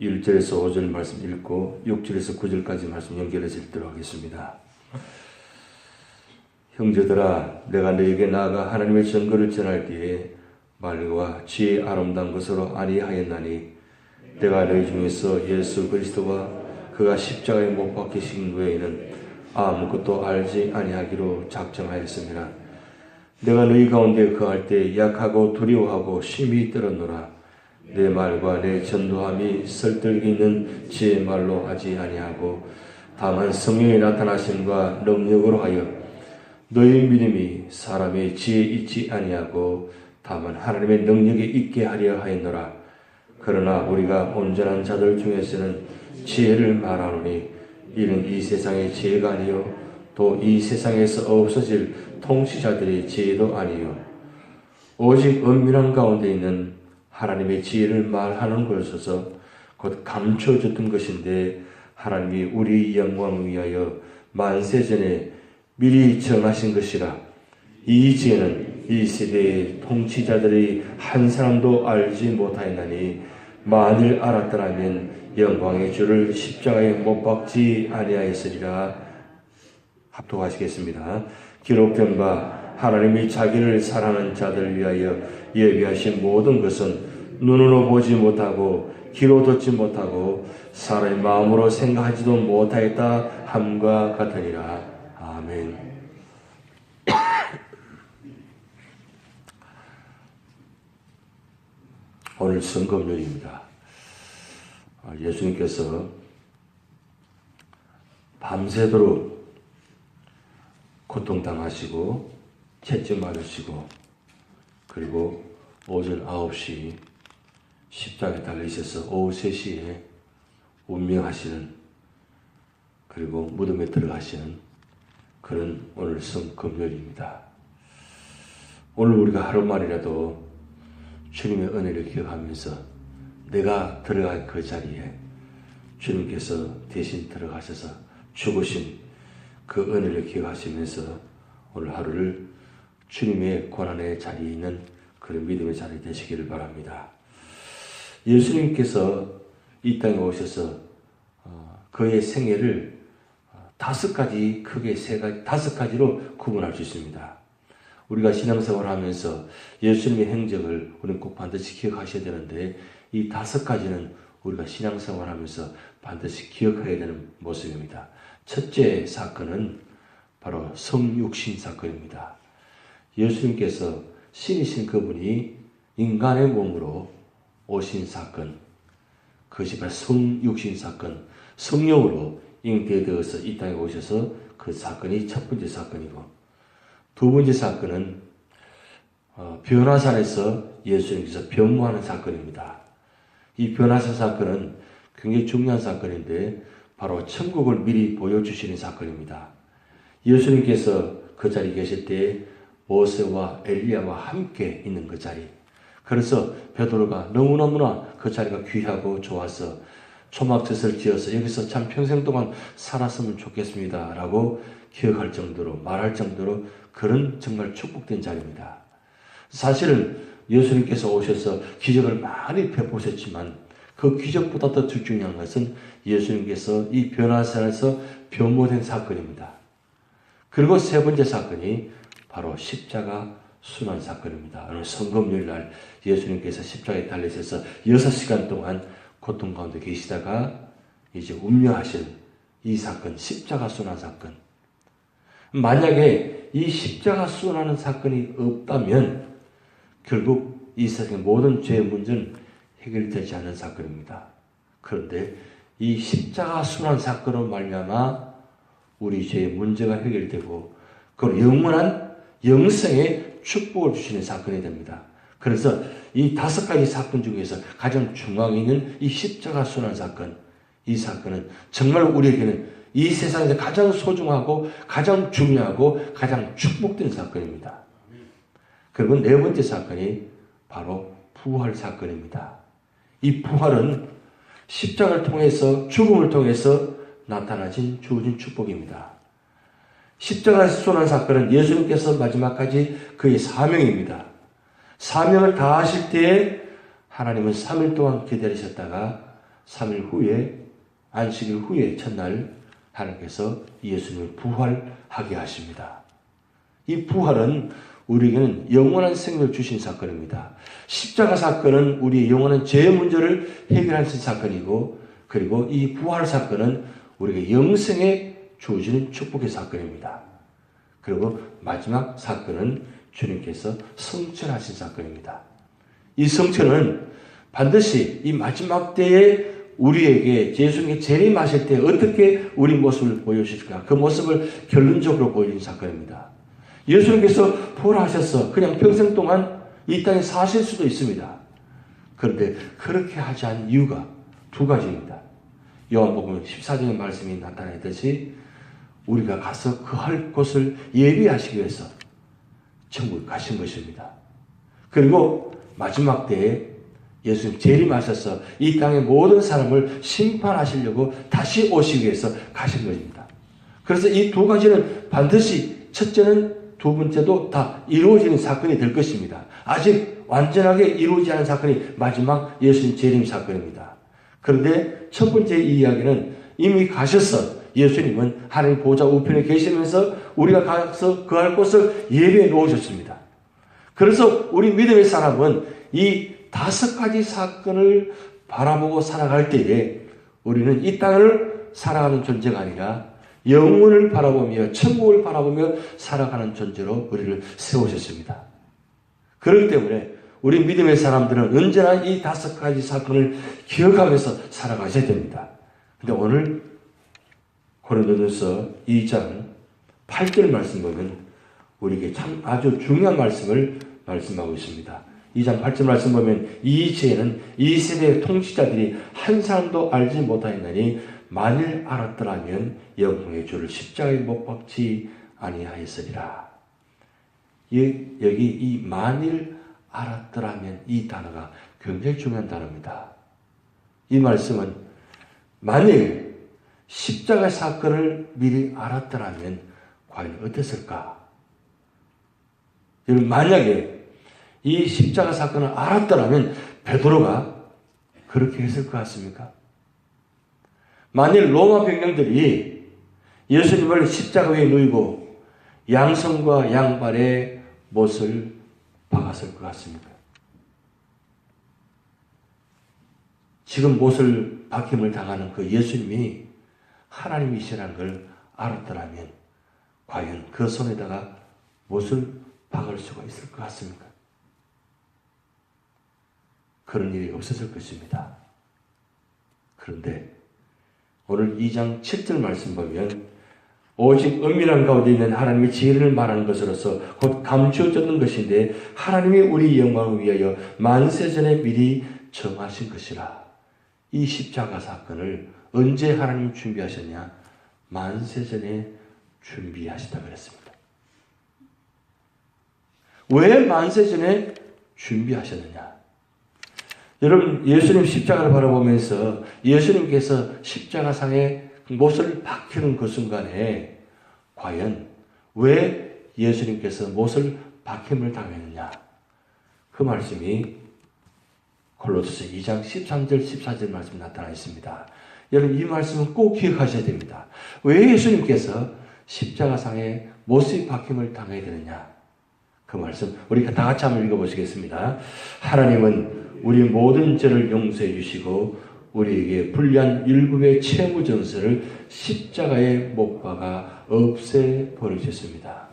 1절에서 5절 말씀 읽고 6절에서 9절까지 말씀 연결해서 읽도록 하겠습니다. 형제들아, 내가 너에게 나아가 하나님의 증거를 전할 때에 말과 지혜의 아름다운 것으로 아니하였나니 내가 너희 중에서 예수 그리스도와 그가 십자가에 못 박히신 외에는 아무것도 알지 아니하기로 작정하였습니다. 내가 너희 가운데 거할 때 약하고 두려워하고 심히 떨었노라. 내 말과 내 전도함이 설득 있는 지혜의 말로 하지 아니하고 다만 성령의 나타나심과 능력으로 하여 너희 믿음이 사람의 지혜에 있지 아니하고 다만 하나님의 능력에 있게 하려 하였노라. 그러나 우리가 온전한 자들 중에서는 지혜를 말하노니 이는 이 세상의 지혜가 아니요 또 이 세상에서 없어질 통치자들의 지혜도 아니요 오직 은밀한 가운데 있는 하나님의 지혜를 말하는 것이어서 곧 감춰졌던 것인데 하나님이 우리 영광을 위하여 만세전에 미리 정하신 것이라. 이 지혜는 이 세대의 통치자들의 한 사람도 알지 못하였나니 만일 알았더라면 영광의 주를 십자가에 못 박지 아니하였으리라. 합독하시겠습니다. 기록된 바 하나님이 자기를 사랑하는 자들을 위하여 예비하신 모든 것은 눈으로 보지 못하고 귀로 듣지 못하고 사람의 마음으로 생각하지도 못하였다 함과 같으니라. 아멘. 오늘 성금요일입니다. 예수님께서 밤새도록 고통당하시고 채찍 맞으시고 그리고 오전 9시 십자가에 달리셔서 오후 3시에 운명하시는 그리고 무덤에 들어가시는 그런 오늘 성금요일입니다. 오늘 우리가 하루만이라도 주님의 은혜를 기억하면서 내가 들어갈 그 자리에 주님께서 대신 들어가셔서 죽으신 그 은혜를 기억하시면서 오늘 하루를 주님의 고난의 자리에 있는 그런 믿음의 자리 되시기를 바랍니다. 예수님께서 이 땅에 오셔서 그의 생애를 5가지, 크게 5가지로 구분할 수 있습니다. 우리가 신앙생활을 하면서 예수님의 행적을 우리는 꼭 반드시 기억하셔야 되는데 이 5가지는 우리가 신앙생활을 하면서 반드시 기억해야 되는 모습입니다. 첫째 사건은 바로 성육신 사건입니다. 예수님께서 신이신 그분이 인간의 몸으로 오신 사건, 그것이 바로 성육신 사건, 성령으로 잉태되어서 이 땅에 오셔서 그 사건이 첫 번째 사건이고, 두 번째 사건은 변화산에서 예수님께서 변모하는 사건입니다. 이 변화산 사건은 굉장히 중요한 사건인데 바로 천국을 미리 보여주시는 사건입니다. 예수님께서 그 자리에 계실 때 모세와 엘리야와 함께 있는 그 자리, 그래서 베드로가 너무너무나 그 자리가 귀하고 좋아서 초막젖을 지어서 여기서 참 평생 동안 살았으면 좋겠습니다 라고 기억할 정도로 말할 정도로 그런 정말 축복된 자리입니다. 사실은 예수님께서 오셔서 기적을 많이 베푸셨지만 그 기적보다 더 중요한 것은 예수님께서 이 변화산에서 변모된 사건입니다. 그리고 세 번째 사건이 바로 십자가 순환 사건입니다. 오늘 성금요일 날 예수님께서 십자가에 달리셔서 6시간 동안 고통 가운데 계시다가 이제 운명하신 이 사건, 십자가 순환 사건. 만약에 이 십자가 순환하는 사건이 없다면 결국 이 세상의 모든 죄의 문제는 해결되지 않는 사건입니다. 그런데 이 십자가 순환 사건으로 말미암아 우리 죄의 문제가 해결되고 그 영원한 영생의 축복을 주시는 사건이 됩니다. 그래서 이 5가지 사건 중에서 가장 중앙에 있는 이 십자가 순환 사건, 이 사건은 정말 우리에게는 이 세상에서 가장 소중하고 가장 중요하고 가장 축복된 사건입니다. 그리고 네 번째 사건이 바로 부활 사건입니다. 이 부활은 십자가를 통해서 죽음을 통해서 주어진 축복입니다. 십자가에서 순환 사건은 예수님께서 마지막까지 그의 사명입니다. 사명을 다하실 때에 하나님은 3일 동안 기다리셨다가 3일 후에 안식일 후에 첫날 하나님께서 예수님을 부활하게 하십니다. 이 부활은 우리에게는 영원한 생명을 주신 사건입니다. 십자가 사건은 우리의 영원한 죄 문제를 해결하는 사건이고, 그리고 이 부활 사건은 우리에게 영생에 주어지는 축복의 사건입니다. 그리고 마지막 사건은 주님께서 성천하신 사건입니다. 이 성천은 반드시 이 마지막 때에 우리에게 예수님께 재림하실 때 어떻게 우리 모습을 보여주실까, 그 모습을 결론적으로 보여준 사건입니다. 예수님께서 부활하셔서 그냥 평생 동안 이 땅에 사실 수도 있습니다. 그런데 그렇게 하지 않은 이유가 두 가지입니다. 요한복음 14장의 말씀이 나타나듯이 우리가 가서 그할 곳을 예비하시기 위해서 천국에 가신 것입니다. 그리고 마지막 때에 예수님 재림하셔서 이 땅의 모든 사람을 심판하시려고 다시 오시기 위해서 가신 것입니다. 그래서 이 두 가지는 반드시 첫째는 두 번째도 다 이루어지는 사건이 될 것입니다. 아직 완전하게 이루어지지 않은 사건이 마지막 예수님 재림 사건입니다. 그런데 첫 번째 이야기는 이미 가셔서 예수님은 하나님 보좌 우편에 계시면서 우리가 가서 그할 곳을 예비해 놓으셨습니다. 그래서 우리 믿음의 사람은 이 5가지 사건을 바라보고 살아갈 때에 우리는 이 땅을 살아가는 존재가 아니라 영혼을 바라보며 천국을 바라보며 살아가는 존재로 우리를 세우셨습니다. 그렇기 때문에 우리 믿음의 사람들은 언제나 이 5가지 사건을 기억하면서 살아가셔야 됩니다. 근데 오늘 고린도전서 2장 8절 말씀 보면 우리에게 참 아주 중요한 말씀을 말씀하고 있습니다. 2장 8절 말씀 보면 이 죄는 이 세대의 통치자들이 한 사람도 알지 못하였나니 만일 알았더라면 영광의 주를 십자가에 못 박지 아니하였으리라. 여기 이 만일 알았더라면 이 단어가 굉장히 중요한 단어입니다. 이 말씀은 만일 십자가 사건을 미리 알았더라면 과연 어땠을까? 여러분, 만약에 이 십자가 사건을 알았더라면 베드로가 그렇게 했을 것 같습니까? 만일 로마 병력들이 예수님을 십자가 위에 누이고 양손과 양발에 못을 박았을 것 같습니까? 지금 못을 박힘을 당하는 그 예수님이 하나님이시라는 걸 알았더라면 과연 그 손에다가 못을 박을 수가 있을 것 같습니까? 그런 일이 없었을 것입니다. 그런데 오늘 2장 7절 말씀 보면 오직 은밀한 가운데 있는 하나님의 지혜를 말하는 것으로서 곧 감추어졌는 것인데 하나님이 우리 영광을 위하여 만세전에 미리 정하신 것이라. 이 십자가 사건을 언제 하나님 준비하셨냐? 만세전에 준비하시다 그랬습니다. 왜 만세전에 준비하셨느냐? 여러분, 예수님 십자가를 바라보면서 예수님께서 십자가상에 못을 박히는 그 순간에 과연 왜 예수님께서 못을 박힘을 당했느냐? 그 말씀이 골로새서 2장 13절 14절 말씀에 나타나 있습니다. 여러분, 이 말씀은 꼭 기억하셔야 됩니다. 왜 예수님께서 십자가상에 못이 박힘을 당해야 되느냐? 그 말씀 우리가 다 같이 한번 읽어보시겠습니다. 하나님은 우리 모든 죄를 용서해 주시고 우리에게 불리한 율법의 채무정서를 십자가에 못 박아 없애버리셨습니다.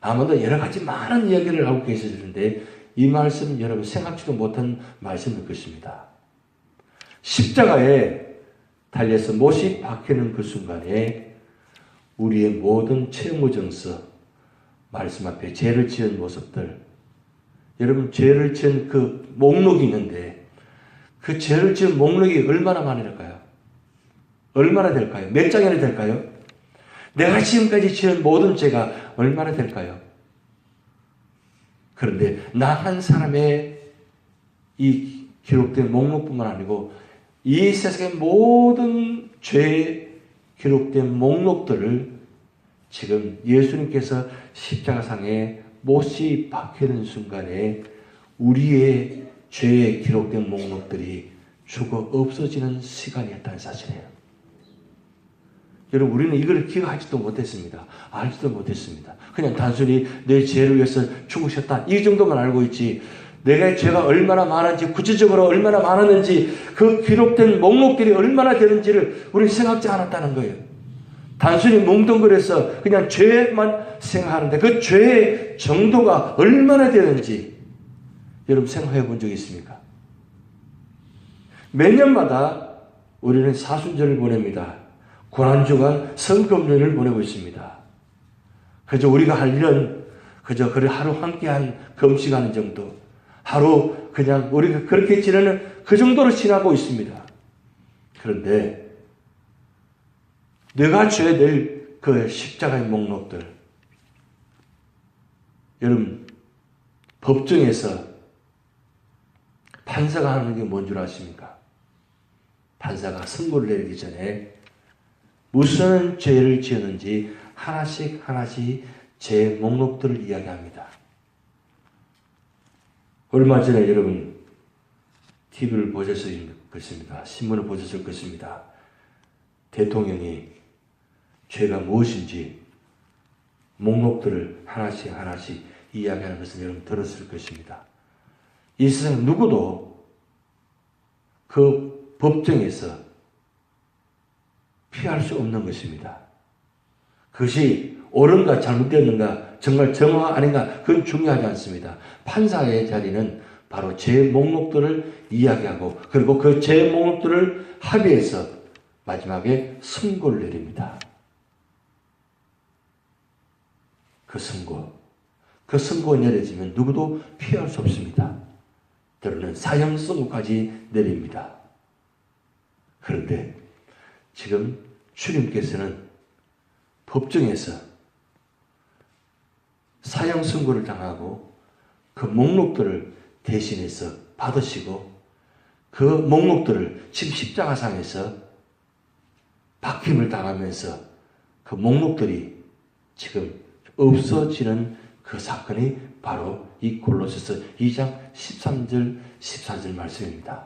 아마도 여러 가지 많은 이야기를 하고 계시는데 이 말씀은 여러분 생각지도 못한 말씀일 것입니다. 십자가에 달려서 못이 박히는 그 순간에 우리의 모든 채무정서, 말씀 앞에 죄를 지은 모습들, 여러분 죄를 지은 그 목록이 있는데 그 죄를 지은 목록이 얼마나 많이 될까요? 얼마나 될까요? 몇 장이나 될까요? 내가 지금까지 지은 모든 죄가 얼마나 될까요? 그런데 나 한 사람의 이 기록된 목록뿐만 아니고 이 세상의 모든 죄에 기록된 목록들을 지금 예수님께서 십자가상에 못이 박히는 순간에 우리의 죄에 기록된 목록들이 죽어 없어지는 시간이었다는 사실이에요. 여러분, 우리는 이걸 기억하지도 못했습니다. 알지도 못했습니다. 그냥 단순히 내 죄를 위해서 죽으셨다, 이 정도만 알고 있지, 내가 죄가 얼마나 많은지, 구체적으로 얼마나 많았는지, 그 기록된 목록들이 얼마나 되는지를 우리는 생각지 않았다는 거예요. 단순히 뭉뚱그려서 그냥 죄만 생각하는데 그 죄의 정도가 얼마나 되는지 여러분 생각해 본 적이 있습니까? 매년마다 우리는 사순절을 보냅니다. 고난주간 성금요일을 보내고 있습니다. 그저 우리가 할 일은 그저 그래 하루 함께한 금식하는 정도, 하루 그냥 우리가 그렇게 지내는 그 정도로 지나고 있습니다. 그런데 내가 져야 될 그 십자가의 목록들, 여러분, 법정에서 판사가 하는 게 뭔 줄 아십니까? 판사가 선고를 내리기 전에 무슨 죄를 지었는지 하나씩 죄 목록들을 이야기합니다. 얼마 전에 여러분 TV를 보셨을 것입니다. 신문을 보셨을 것입니다. 대통령이 죄가 무엇인지 목록들을 하나씩 이야기하는 것을 여러분 들었을 것입니다. 이 세상 누구도 그 법정에서 피할 수 없는 것입니다. 그것이 옳은가 잘못되었는가, 정말 정화 아닌가, 그건 중요하지 않습니다. 판사의 자리는 바로 죄 목록들을 이야기하고, 그리고 그 죄 목록들을 합의해서 마지막에 선고를 내립니다. 그 선고 내려지면 누구도 피할 수 없습니다. 때로는 사형 선고까지 내립니다. 그런데 지금 주님께서는 법정에서 사형 선고를 당하고 그 목록들을 대신해서 받으시고, 그 목록들을 지금 십자가상에서 박힘을 당하면서 그 목록들이 지금 없어지는 그 사건이 바로 이 골로새서 2장 13절 14절 말씀입니다.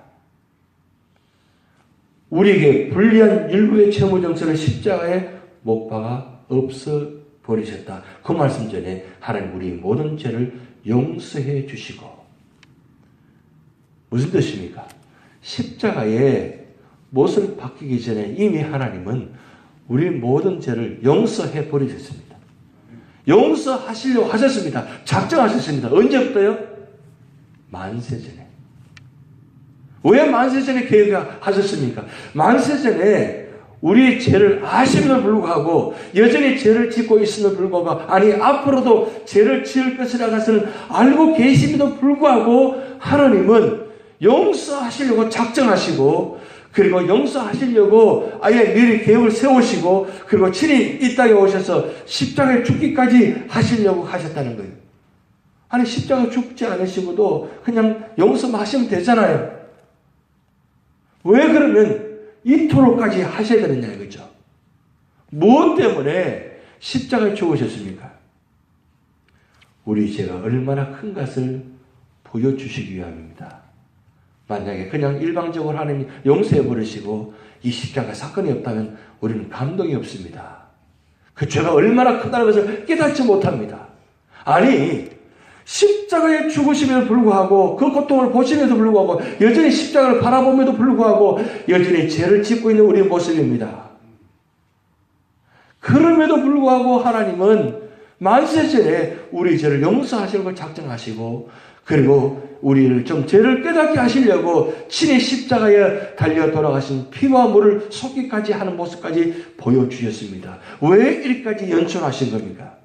우리에게 불리한 일부의 채무 정서를 십자가에 못 박아 없어 버리셨다. 그 말씀 전에 하나님 우리 모든 죄를 용서해 주시고, 무슨 뜻입니까? 십자가에 못을 박히기 전에 이미 하나님은 우리 모든 죄를 용서해 버리셨습니다. 용서하시려고 하셨습니다. 작정하셨습니다. 언제부터요? 만세전에. 왜 만세전에 계획하셨습니까? 만세전에 우리의 죄를 아심에도 불구하고, 여전히 죄를 짓고 있음에도 불구하고, 아니 앞으로도 죄를 지을 것이라는 것을 알고 계심에도 불구하고 하나님은 용서하시려고 작정하시고, 그리고 용서하시려고 아예 미리 계획을 세우시고, 그리고 친히 이 땅에 오셔서 십자가에 죽기까지 하시려고 하셨다는 거예요. 아니 십자가 죽지 않으시고도 그냥 용서만 하시면 되잖아요. 왜 그러면 이토록까지 하셔야 되느냐 이거죠. 무엇 때문에 십자가에 죽으셨습니까? 우리 죄가 얼마나 큰 것을 보여주시기 위함입니다. 만약에 그냥 일방적으로 하나님 용서해 버리시고 이 십자가 사건이 없다면 우리는 감동이 없습니다. 그 죄가 얼마나 크다는 것을 깨닫지 못합니다. 아니 십자가에 죽으심에도 불구하고, 그 고통을 보심에도 불구하고, 여전히 십자가를 바라봄에도 불구하고 여전히 죄를 짓고 있는 우리의 모습입니다. 그럼에도 불구하고 하나님은 만세전에 우리 죄를 용서하시려고 작정하시고, 그리고 우리를 좀 죄를 깨닫게 하시려고 친히 십자가에 달려 돌아가신 피와 물을 쏟기까지 하는 모습까지 보여주셨습니다. 왜 이렇게까지 연출하신 겁니까?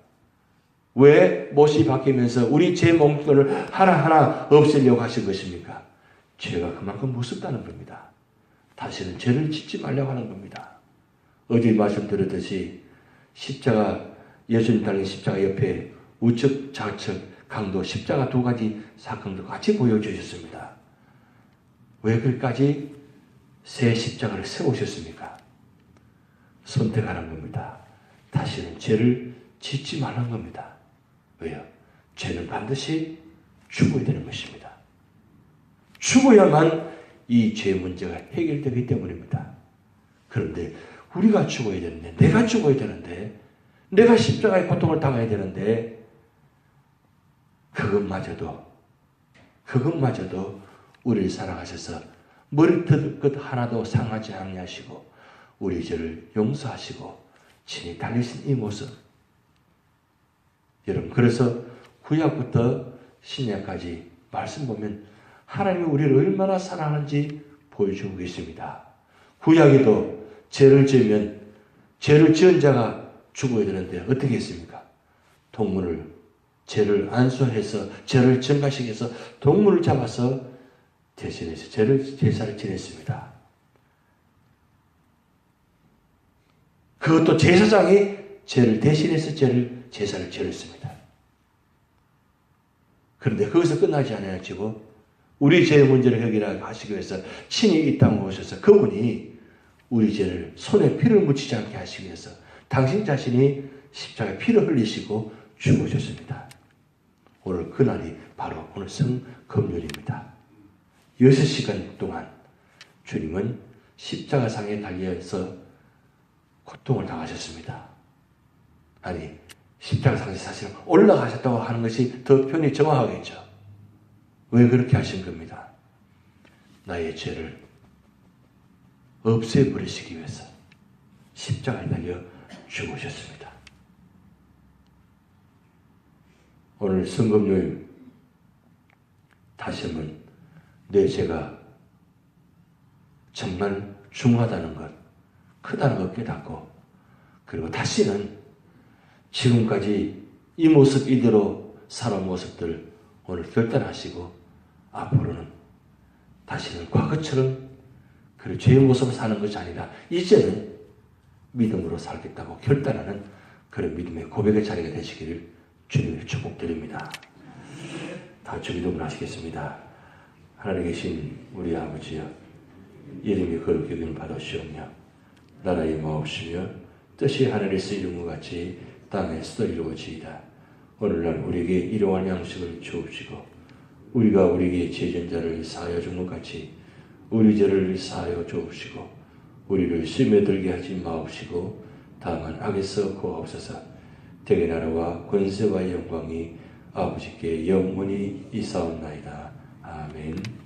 왜 못이 바뀌면서 우리 죄 목록들을 하나하나 없애려고 하신 것입니까? 죄가 그만큼 무섭다는 겁니다. 다시는 죄를 짓지 말려고 하는 겁니다. 어제 말씀드렸듯이 십자가, 예수님 달린 십자가 옆에 우측 좌측 강도 십자가 두 가지 사건도 같이 보여주셨습니다. 왜 그까지 새 십자가를 세우셨습니까? 선택하는 겁니다. 다시는 죄를 짓지 말라는 겁니다. 왜요? 죄는 반드시 죽어야 되는 것입니다. 죽어야만 이 죄 문제가 해결되기 때문입니다. 그런데 우리가 죽어야 되는데, 내가 죽어야 되는데, 내가 십자가의 고통을 당해야 되는데, 그것마저도 우리를 사랑하셔서 머리털 것 하나도 상하지 아니하시고 우리 죄를 용서하시고 친히 달리신 이 모습, 여러분, 그래서 구약부터 신약까지 말씀 보면 하나님이 우리를 얼마나 사랑하는지 보여주고 계십니다. 구약에도 죄를 지으면 죄를 지은 자가 죽어야 되는데 어떻게 했습니까? 죄를 안수해서 죄를 증가시켜서 동물을 잡아서 대신해서 제사를 지냈습니다. 그것도 제사장이 죄를 대신해서 제사를 지냈습니다. 그런데 거기서 끝나지 않아가지고 우리 죄의 문제를 해결하시기 위해서 친히 이 땅에 오셔서 그분이 우리 죄를 손에 피를 묻히지 않게 하시기 위해서 당신 자신이 십자가에 피를 흘리시고 죽으셨습니다. 오늘 그날이 바로 오늘 성금요일입니다. 6시간 동안 주님은 십자가상에 달려서 고통을 당하셨습니다. 아니, 십자가상에 사실은 올라가셨다고 하는 것이 더 표현이 정확하겠죠. 왜 그렇게 하신 겁니다? 나의 죄를 없애버리시기 위해서 십자가에 달려 죽으셨습니다. 오늘 성금요일 다시 한번 내 죄가 정말 중하다는 것, 크다는 것 깨닫고, 그리고 다시는 지금까지 이 모습 이대로 살아온 모습들 오늘 결단하시고 앞으로는 다시는 과거처럼 그 죄의 모습을 사는 것이 아니라 이제는 믿음으로 살겠다고 결단하는 그런 믿음의 고백의 자리가 되시기를 주님의 축복드립니다. 다 주기도문 하시겠습니다. 하나님 계신 우리 아버지여, 이름이 거룩히 여김을 받으시오며 나라의 마옵시며 뜻이 하늘에서 이룬 것 같이 땅에서도 이루어지이다. 오늘날 우리에게 일용할 양식을 주옵시고 우리가 우리에게 죄진 자를 사하여 준 것 같이 우리 죄를 사하여 주옵시고 우리를 시험에 들게 하지 마옵시고 다만 악에서 구하옵소서. 대개 나라와 권세와 영광이 아버지께 영원히 이사옵나이다. 아멘.